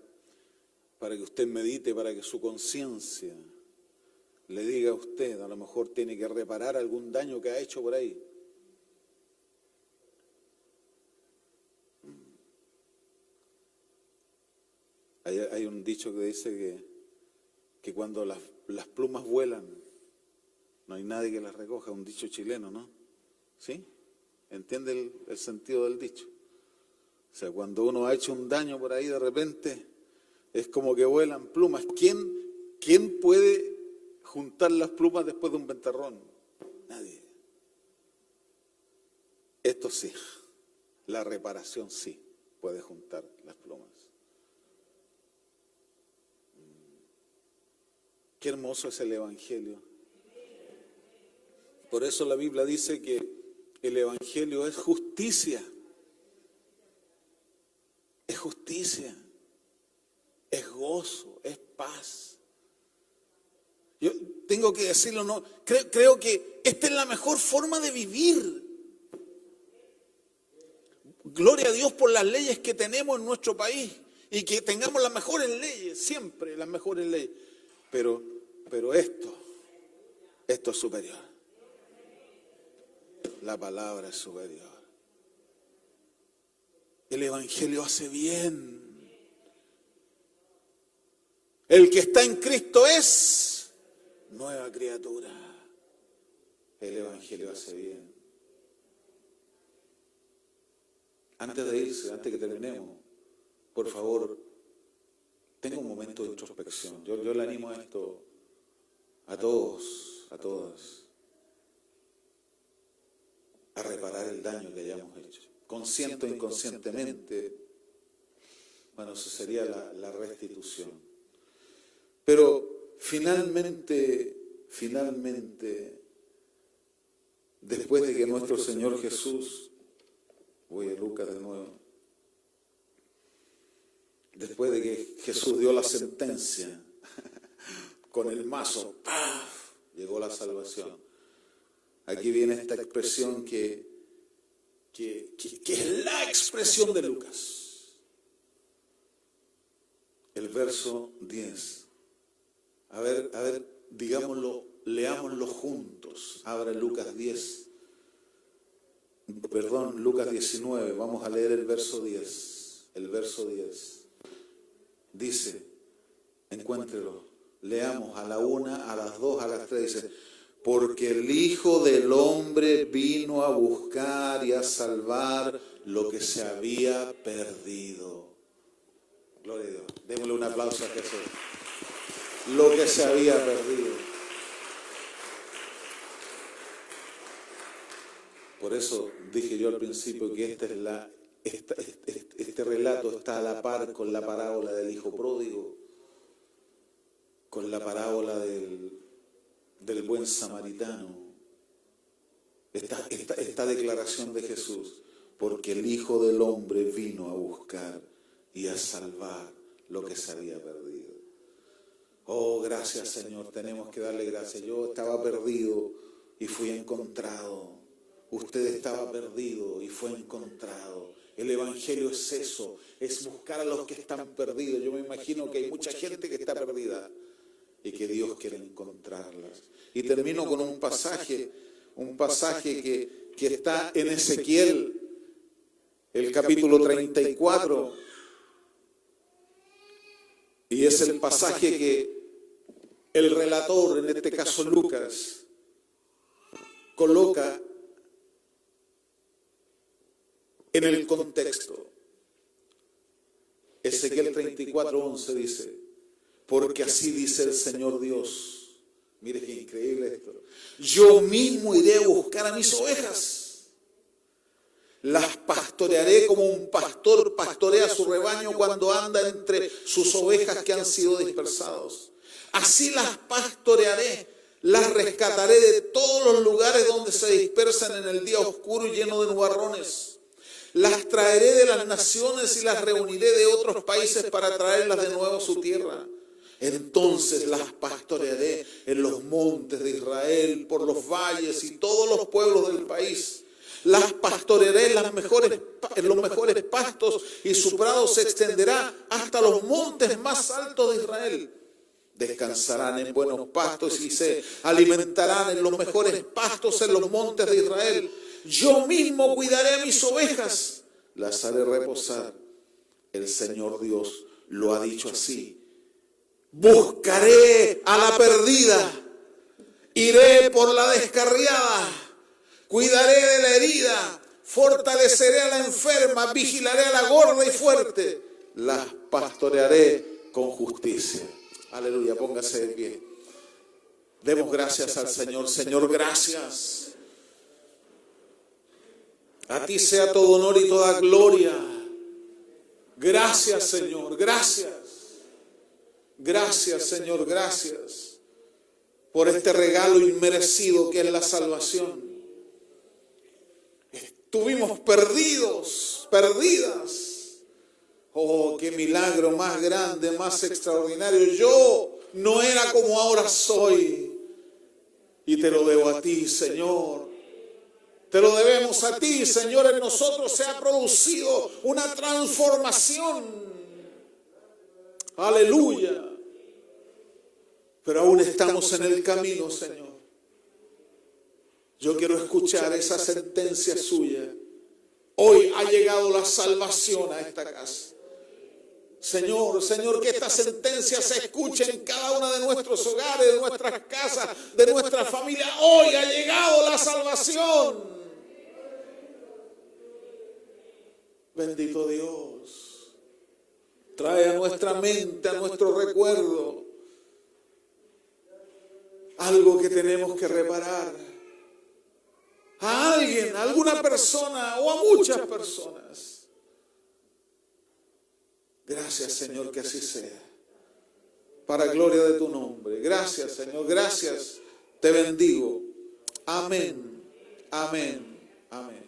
para que usted medite, para que su conciencia le diga a usted, a lo mejor tiene que reparar algún daño que ha hecho por ahí. Hay un dicho que dice que cuando las plumas vuelan, no hay nadie que las recoja, un dicho chileno, ¿no? ¿Sí? ¿Entiende el sentido del dicho? O sea, cuando uno ha hecho un daño por ahí de repente, es como que vuelan plumas. ¿Quién puede juntar las plumas después de un ventarrón? Nadie. Esto sí, la reparación sí puede juntar las plumas. Qué hermoso es el Evangelio. Por eso la Biblia dice que el Evangelio es justicia. Es justicia, es gozo, es paz. Yo tengo que decirlo, no, creo que esta es la mejor forma de vivir. Gloria a Dios por las leyes que tenemos en nuestro país y que tengamos las mejores leyes, siempre las mejores leyes. Pero esto es superior. La palabra es superior. El Evangelio hace bien. El que está en Cristo es nueva criatura. El Evangelio hace bien. Antes de irse, antes que terminemos, por favor, tenga un momento de introspección. Yo le animo a esto a todos, a todas, a reparar el daño que hayamos hecho. Consciente o inconscientemente, bueno, eso sería la restitución. Pero finalmente, después de que nuestro Señor Jesús, voy a Lucas de nuevo, después de que Jesús dio la sentencia, con el mazo, ¡paf!, llegó la salvación. Aquí viene esta expresión que es la expresión de Lucas. El verso 10. A ver, digámoslo, leámoslo juntos. Abra Lucas 10. Perdón, Lucas 19. Vamos a leer el verso 10. El verso 10. Dice, encuéntrelo. Leamos a la 1, a las 2, a las 3. Dice, porque el Hijo del Hombre vino a buscar y a salvar lo que se había perdido. Gloria a Dios. Démosle un aplauso a Jesús. Lo que se había perdido. Por eso dije yo al principio que este relato está a la par con la parábola del hijo pródigo, con la parábola del buen samaritano. Esta declaración de Jesús, porque el Hijo del Hombre vino a buscar y a salvar lo que se había perdido. Oh, gracias Señor, tenemos que darle gracias. Yo estaba perdido y fui encontrado. Usted estaba perdido y fue encontrado. El Evangelio es eso, es buscar a los que están perdidos. Yo me imagino que hay mucha gente que está perdida y que Dios quiere encontrarlas. Y termino con un pasaje que está en Ezequiel, el capítulo 34, y es el pasaje que el relator, en este caso Lucas, coloca en el contexto. Ezequiel 34:11 dice: porque así dice el Señor Dios. Mire qué increíble esto. Yo mismo iré a buscar a mis ovejas. Las pastorearé como un pastor pastorea su rebaño cuando anda entre sus ovejas que han sido dispersados. Así las pastorearé, las rescataré de todos los lugares donde se dispersan en el día oscuro y lleno de nubarrones. Las traeré de las naciones y las reuniré de otros países para traerlas de nuevo a su tierra. Entonces las pastorearé en los montes de Israel, por los valles y todos los pueblos del país. Las pastorearé en los mejores pastos y su prado se extenderá hasta los montes más altos de Israel. Descansarán en buenos pastos y se alimentarán en los mejores pastos en los montes de Israel. Yo mismo cuidaré a mis ovejas, las haré reposar. El Señor Dios lo ha dicho así. Buscaré a la perdida, iré por la descarriada, cuidaré de la herida, fortaleceré a la enferma, vigilaré a la gorda y fuerte, las pastorearé con justicia. Aleluya, póngase de pie. Demos gracias al Señor. Señor, gracias. A ti sea todo honor y toda gloria. Gracias, Señor, gracias. Gracias, Señor, gracias por este regalo inmerecido que es la salvación. Estuvimos perdidas. Oh, qué milagro más grande, más extraordinario. Yo no era como ahora soy. Y te lo debo a ti, Señor. Te lo debemos a ti, Señor. En nosotros se ha producido una transformación. Aleluya. Pero aún estamos en el camino, Señor. Yo quiero escuchar esa sentencia suya. Hoy ha llegado la salvación a esta casa. Señor, que esta sentencia se escuche en cada uno de nuestros hogares, de nuestras casas, de nuestra familia. Hoy ha llegado la salvación. Bendito Dios. Trae a nuestra mente, a nuestro recuerdo, algo que tenemos que reparar. A alguien, a alguna persona o a muchas personas. Gracias, Señor, que así sea. Para gloria de tu nombre. Gracias, Señor, gracias. Te bendigo. Amén, amén, amén.